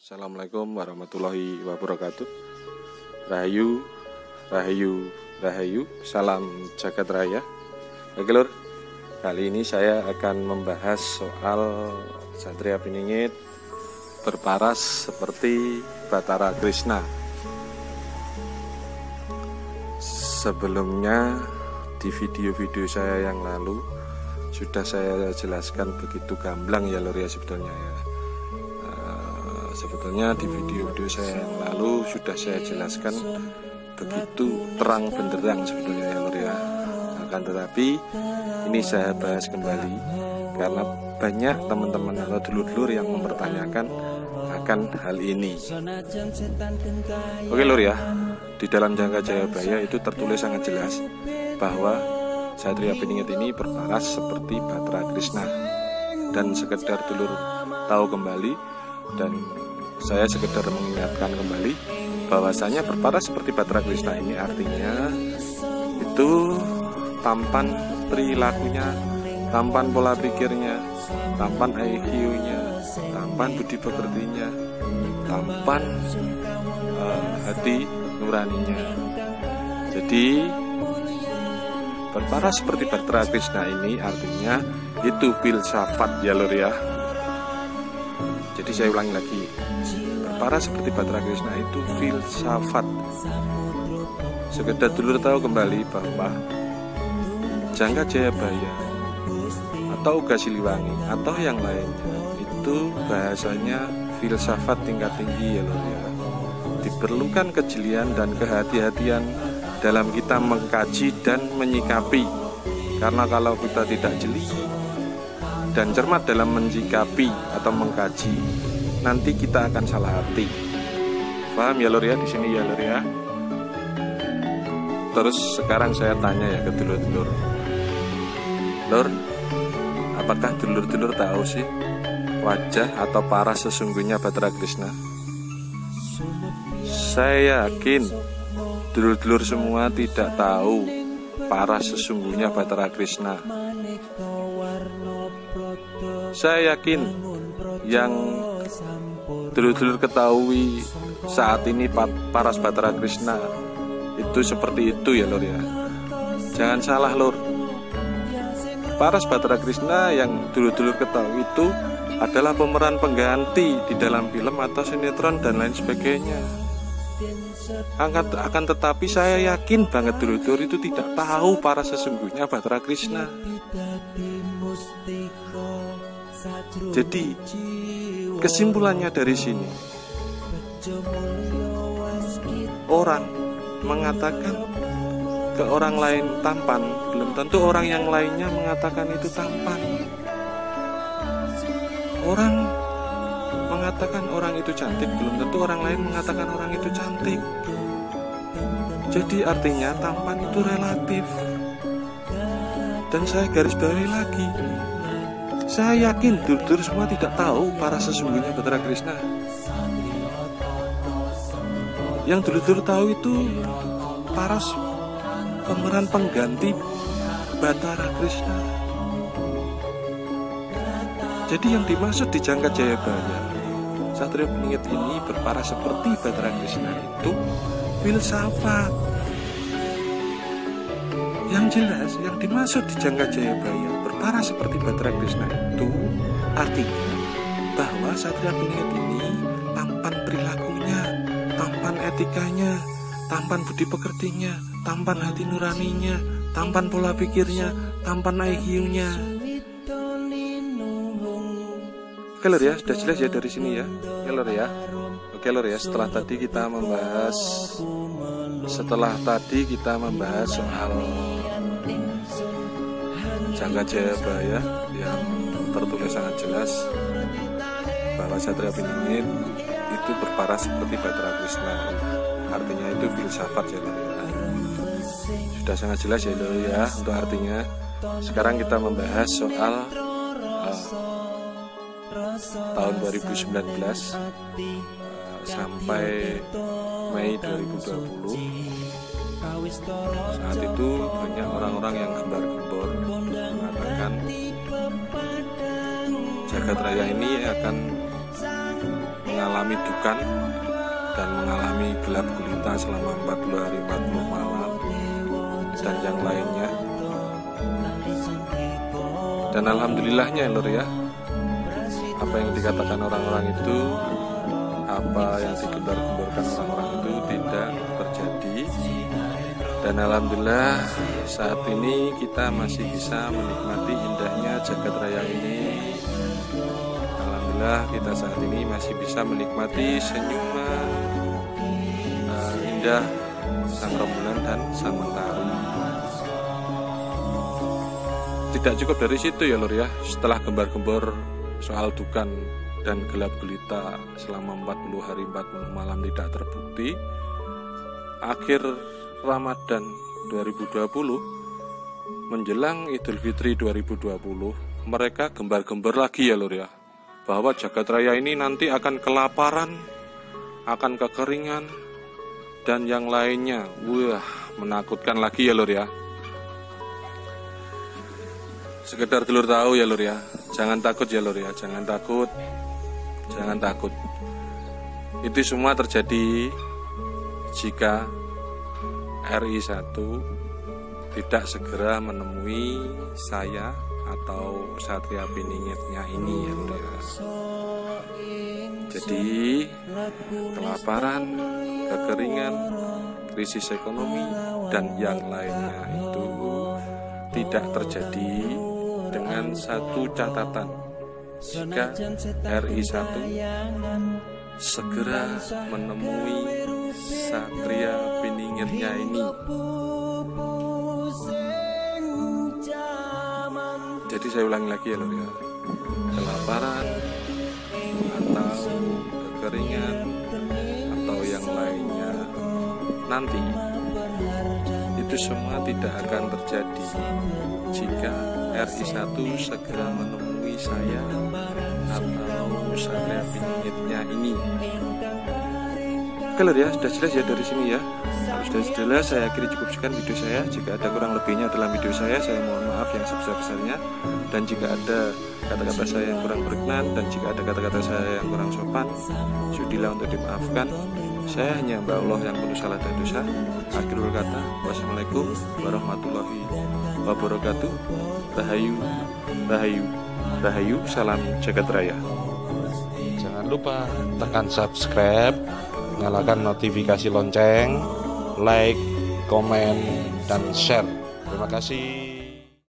Assalamualaikum warahmatullahi wabarakatuh. Rahayu, rahayu, rahayu. Salam jagat raya. Oke lur, kali ini saya akan membahas soal Satria Piningit berparas seperti Bathara Krishna. Sebelumnya di video-video saya yang lalu sudah saya jelaskan begitu gamblang ya lur ya sebetulnya ya. Sebetulnya di video-video saya yang lalu sudah saya jelaskan begitu terang benderang sebetulnya ya lur ya. Akan tetapi ini saya bahas kembali karena banyak teman-teman atau dulur-dulur yang mempertanyakan akan hal ini. Oke lur ya, di dalam Jangka Jayabaya itu tertulis sangat jelas bahwa Satria Piningit ini berparas seperti Bathara Krishna. Dan sekedar dulur tahu kembali, dan saya sekedar mengingatkan kembali bahwasanya berparas seperti Bathara Krishna ini artinya itu tampan perilakunya, tampan pola pikirnya, tampan IQ-nya, tampan budi pekertinya, tampan hati nuraninya. Jadi berparas seperti Bathara Krishna ini artinya itu filsafat ya lur ya. Jadi saya ulangi lagi, berparas seperti Bathara Krishna itu filsafat. Sekedar dulur tahu kembali bahwa Jangka Jayabaya atau Uga Siliwangi atau yang lainnya itu bahasanya filsafat tingkat tinggi ya lur ya. Diperlukan kejelian dan kehati-hatian dalam kita mengkaji dan menyikapi. Karena kalau kita tidak jeli dan cermat dalam menyikapi atau mengkaji, nanti kita akan salah arti. Paham ya lur ya di sini ya lur ya. Terus sekarang saya tanya ya ke dulur-dulur. Lur, apakah dulur-dulur tahu sih wajah atau paras sesungguhnya Bathara Krishna? Saya yakin dulur-dulur semua tidak tahu paras sesungguhnya Bathara Krishna. Saya yakin yang dulur-dulur ketahui saat ini paras Bathara Krishna itu seperti itu ya lur ya. Jangan salah lur, paras Bathara Krishna yang dulur-dulur ketahui itu adalah pemeran pengganti di dalam film atau sinetron dan lain sebagainya. Akan tetapi saya yakin banget dulur-dulur itu tidak tahu paras sesungguhnya Bathara Krishna. Jadi kesimpulannya dari sini, orang mengatakan ke orang lain tampan, belum tentu orang yang lainnya mengatakan itu tampan. Orang mengatakan orang itu cantik, belum tentu orang lain mengatakan orang itu cantik. Jadi artinya tampan itu relatif. Dan saya garis bawahi lagi, saya yakin dulur-dulur semua tidak tahu paras sesungguhnya Bathara Krishna. Yang dulur-dulur tahu itu paras pemeran pengganti Bathara Krishna. Jadi yang dimaksud di Jangka Jayabaya Satria Piningit ini berparas seperti Bathara Krishna itu filsafat. Yang jelas yang dimaksud di Jangka Jayabaya berparas seperti Bathara Krishna itu artinya bahwa Satria Piningit ini tampan perilakunya, tampan etikanya, tampan budi pekertinya, tampan hati nuraninya, tampan pola pikirnya, tampan IQ-nya. Oke lur ya, sudah jelas ya dari sini ya. Oke lur ya. Oke lur ya, setelah tadi kita membahas soal Jangka Jayabaya yang tertulis sangat jelas bahwa Satria Piningit itu berparas seperti Bathara Krishna. Artinya itu filsafat ya lur ya. Sudah sangat jelas ya lur ya untuk artinya. Sekarang kita membahas soal tahun 2019 sampai Mei 2020. Saat itu banyak orang-orang yang gembar-gembor mengatakan jagat raya ini akan mengalami dukan dan mengalami gelap gulita selama 40 hari 40 malam dan yang lainnya. Dan alhamdulillahnya lur ya, apa yang dikatakan orang-orang itu, apa yang digembar-gemborkan orang-orang itu tidak terjadi. Dan alhamdulillah saat ini kita masih bisa menikmati indahnya jagat raya ini. Alhamdulillah kita saat ini masih bisa menikmati senyuman indah sang rembulan dan sang mentari. Tidak cukup dari situ ya lur ya, setelah gembar-gembor soal dukan dan gelap gulita selama 40 hari 40 malam tidak terbukti, akhir Ramadan 2020 menjelang Idul Fitri 2020 mereka gembar-gembor lagi ya lur ya, bahwa jagat raya ini nanti akan kelaparan, akan kekeringan dan yang lainnya. Wah, menakutkan lagi ya lur ya. Sekedar telur tahu ya lur ya, jangan takut ya lur ya, jangan takut, jangan takut. Itu semua terjadi jika RI1 tidak segera menemui saya atau Satria Piningitnya ini ya lur ya. Jadi kelaparan, kekeringan, krisis ekonomi dan yang lainnya itu tidak terjadi dengan satu catatan, jika RI1 segera menemui Satria Piningitnya ini. Jadi saya ulangi lagi ya lur ya, kelaparan atau kekeringan atau yang lainnya nanti itu semua tidak akan terjadi jika RI1 segera menemui saya atau Satria Piningitnya ini. Oke lur ya, sudah jelas ya dari sini ya. Sudah jelas, saya akhiri cukup sekian video saya. Jika ada kurang lebihnya dalam video saya mohon maaf yang sebesar-besarnya. Dan jika ada kata-kata saya yang kurang berkenan dan jika ada kata-kata saya yang kurang sopan, sudilah untuk dimaafkan. Saya hanya hamba Allah yang penuh salah dan dosa. Akhirul kata, wassalamualaikum warahmatullahi wabarakatuh. Rahayu, rahayu, rahayu, salam jagat raya. Jangan lupa tekan subscribe, nyalakan notifikasi lonceng, like, komen, dan share. Terima kasih.